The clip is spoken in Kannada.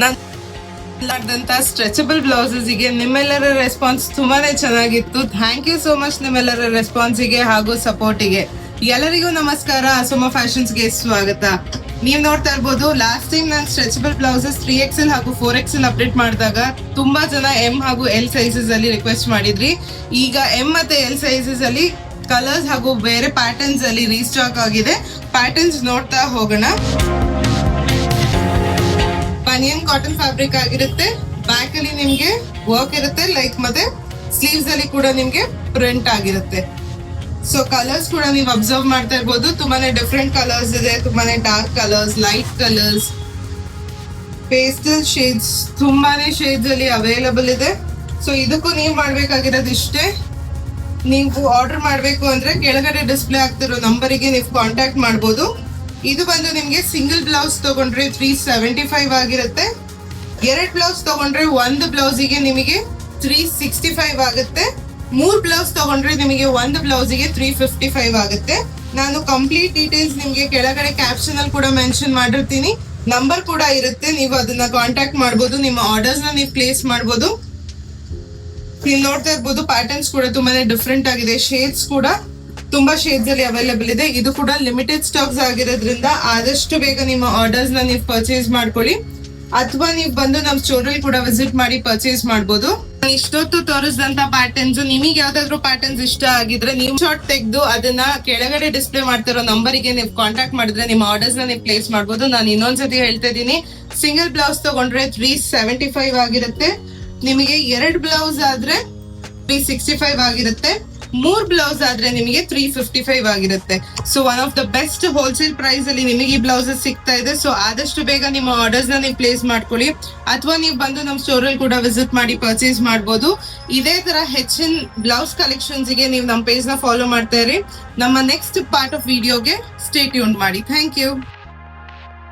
ನಾನು ಸ್ಟ್ರೆಚಬಲ್ ಬ್ಲೌಸಸ್ಗೆ ನಿಮ್ಮೆಲ್ಲರ ರೆಸ್ಪಾನ್ಸ್ ತುಂಬಾನೇ ಚೆನ್ನಾಗಿತ್ತು. ಥ್ಯಾಂಕ್ ಯು ಸೋ ಮಚ್ ನಿಮ್ಮೆಲ್ಲರ ರೆಸ್ಪಾನ್ಸಿಗೆ ಹಾಗೂ ಸಪೋರ್ಟಿಗೆ. ಎಲ್ಲರಿಗೂ ನಮಸ್ಕಾರ, ಅಸೋಮ ಫ್ಯಾಷನ್ಸ್ಗೆ ಸ್ವಾಗತ. ನೀವ್ ನೋಡ್ತಾ ಇರ್ಬೋದು, ಲಾಸ್ಟ್ ಟೈಮ್ ನಾನು ಸ್ಟ್ರೆಚಬಲ್ ಬ್ಲೌಸಸ್ 3XL ಹಾಗೂ 4XL ಅಪ್ಡೇಟ್ ಮಾಡಿದಾಗ ತುಂಬಾ ಜನ M ಹಾಗೂ L ಸೈಜಸ್ ಅಲ್ಲಿ ರಿಕ್ವೆಸ್ಟ್ ಮಾಡಿದ್ರಿ. ಈಗ M ಮತ್ತೆ L ಸೈಜಸ್ ಅಲ್ಲಿ ಕಲರ್ಸ್ ಹಾಗೂ ಬೇರೆ ಪ್ಯಾಟರ್ನ್ಸ್ ಅಲ್ಲಿ ರೀಸ್ಟಾಕ್ ಆಗಿದೆ. ಪ್ಯಾಟರ್ನ್ಸ್ ನೋಡ್ತಾ ಹೋಗೋಣ. ಬನಿಯನ್ ಕಾಟನ್ ಫ್ಯಾಬ್ರಿಕ್ ಆಗಿರುತ್ತೆ. ಬ್ಯಾಕ್ ಅಲ್ಲಿ ನಿಮ್ಗೆ ವರ್ಕ್ ಇರುತ್ತೆ ಲೈಕ್, ಮತ್ತೆ ಸ್ಲೀವ್ಸ್ ಅಲ್ಲಿ ಕೂಡ ನಿಮ್ಗೆ ಪ್ರಿಂಟ್ ಆಗಿರುತ್ತೆ. ಸೊ ಕಲರ್ಸ್ ಕೂಡ ನೀವು ಅಬ್ಸರ್ವ್ ಮಾಡ್ತಾ ಇರ್ಬೋದು, ತುಂಬಾನೇ ಡಿಫ್ರೆಂಟ್ ಕಲರ್ಸ್ ಇದೆ. ತುಂಬಾನೇ dark colours, light colours, pastel shades, ತುಂಬಾನೇ ಶೇಡ್ಸ್ ಅಲ್ಲಿ ಅವೈಲಬಲ್ ಇದೆ. ಸೊ ಇದಕ್ಕೂ ನೀವು ಮಾಡ್ಬೇಕಾಗಿರೋದು ಇಷ್ಟೇ. ನೀವು ಆರ್ಡರ್ ಮಾಡ್ಬೇಕು ಅಂದ್ರೆ ಕೆಳಗಡೆ ಡಿಸ್ಪ್ಲೇ ಆಗ್ತಿರೋ ನಂಬರಿಗೆ ನೀವು ಕಾಂಟ್ಯಾಕ್ಟ್ ಮಾಡ್ಬೋದು. ಇದು ಬಂದು ನಿಮ್ಗೆ ಸಿಂಗಲ್ ಬ್ಲೌಸ್ ತಗೊಂಡ್ರೆ 375 ಆಗಿರುತ್ತೆ. 2 ಬ್ಲೌಸ್ ತಗೊಂಡ್ರೆ ಒಂದು ಬ್ಲೌಸಿಗೆ ನಿಮಗೆ 365 ಆಗುತ್ತೆ. 3 ಬ್ಲೌಸ್ ತಗೊಂಡ್ರೆ ನಿಮಗೆ ಒಂದು ಬ್ಲೌಸಿಗೆ 355 ಆಗುತ್ತೆ. ನಾನು ಕಂಪ್ಲೀಟ್ ಡೀಟೇಲ್ಸ್ ನಿಮ್ಗೆ ಕೆಳಗಡೆ ಕ್ಯಾಪ್ಷನ್ ಅಲ್ಲಿ ಕೂಡ ಮೆನ್ಷನ್ ಮಾಡಿರ್ತೀನಿ. ನಂಬರ್ ಕೂಡ ಇರುತ್ತೆ, ನೀವು ಅದನ್ನ ಕಾಂಟ್ಯಾಕ್ಟ್ ಮಾಡ್ಬೋದು. ನಿಮ್ಮ ಆರ್ಡರ್ಸ್ ನ ನೀವು ಪ್ಲೇಸ್ ಮಾಡ್ಬೋದು. ನೀವು ನೋಡ್ತಾ ಇರ್ಬೋದು, ಪ್ಯಾಟರ್ನ್ಸ್ ಕೂಡ ತುಂಬಾನೇ ಡಿಫ್ರೆಂಟ್ ಆಗಿದೆ. ಶೇಡ್ಸ್ ಕೂಡ ತುಂಬಾ ಶೇಡ್ಸ್ ಅಲ್ಲಿ ಅವೈಲೇಬಲ್ ಇದೆ. ಇದು ಕೂಡ ಲಿಮಿಟೆಡ್ ಸ್ಟಾಕ್ಸ್ ಆಗಿರೋದ್ರಿಂದ ಆದಷ್ಟು ಬೇಗ ನಿಮ್ಮ ಆರ್ಡರ್ಸ್ ನ ನೀವು ಪರ್ಚೇಸ್ ಮಾಡ್ಕೊಳ್ಳಿ, ಅಥವಾ ನೀವು ಬಂದು ನಮ್ಮ ಸ್ಟೋರ್ ಅಲ್ಲಿ ಕೂಡ ವಿಸಿಟ್ ಮಾಡಿ ಪರ್ಚೇಸ್ ಮಾಡಬಹುದು. ಇಷ್ಟೊತ್ತು ತೋರಿಸಿದಂತ ಪ್ಯಾಟರ್ನ್ಸ್, ನಿಮಗೆ ಯಾವ್ದಾದ್ರು ಪ್ಯಾಟರ್ನ್ಸ್ ಇಷ್ಟ ಆಗಿದ್ರೆ ನೀವು ಶಾರ್ಟ್ ತೆಗೆದು ಅದನ್ನ ಕೆಳಗಡೆ ಡಿಸ್ಪ್ಲೇ ಮಾಡ್ತಿರೋ ನಂಬರಿಗೆ ನೀವು ಕಾಂಟ್ಯಾಕ್ಟ್ ಮಾಡಿದ್ರೆ ನಿಮ್ಮ ಆರ್ಡರ್ಸ್ ನ ನೀವು ಪ್ಲೇಸ್ ಮಾಡಬಹುದು. ನಾನು ಇನ್ನೊಂದ್ಸತಿ ಹೇಳ್ತಾ ಇದ್ದೀನಿ, ಸಿಂಗಲ್ ಬ್ಲೌಸ್ ತಗೊಂಡ್ರೆ 375 ಆಗಿರುತ್ತೆ. ನಿಮಗೆ 2 ಬ್ಲೌಸ್ ಆದ್ರೆ 365 ಆಗಿರುತ್ತೆ. 3 ಬ್ಲೌಸ್ ಆದ್ರೆ ನಿಮಗೆ 355 ಆಗಿರುತ್ತೆ. So one of the best wholesale price ಅಲ್ಲಿ ನಿಮಗೆ ಈ ಬ್ಲೌಸಸ್ ಸಿಗ್ತಾ ಇದೆ. ಸೊ ಆದಷ್ಟು ಬೇಗ ನಿಮ್ಮ ಆರ್ಡರ್ಸ್ ನ ನೀವು ಪ್ಲೇಸ್ ಮಾಡ್ಕೊಳ್ಳಿ, ಅಥವಾ ನೀವು ಬಂದು ನಮ್ಮ ಸ್ಟೋರ್ ಅಲ್ಲಿ ಕೂಡ ವಿಸಿಟ್ ಮಾಡಿ ಪರ್ಚೇಸ್ ಮಾಡಬಹುದು. ಇದೇ ತರ ಹೆಚ್ಚಿನ ಬ್ಲೌಸ್ ಕಲೆಕ್ಷನ್ಸ್ ಗೆ ನೀವು ನಮ್ಮ ಪೇಜ್ ನ ಫಾಲೋ ಮಾಡ್ತಾ ಇರಿ. ನಮ್ಮ ನೆಕ್ಸ್ಟ್ ಪಾರ್ಟ್ ಆಫ್ ವಿಡಿಯೋಗೆ ಸ್ಟೇ ಟ್ಯೂನ್ ಮಾಡಿ. Thank you.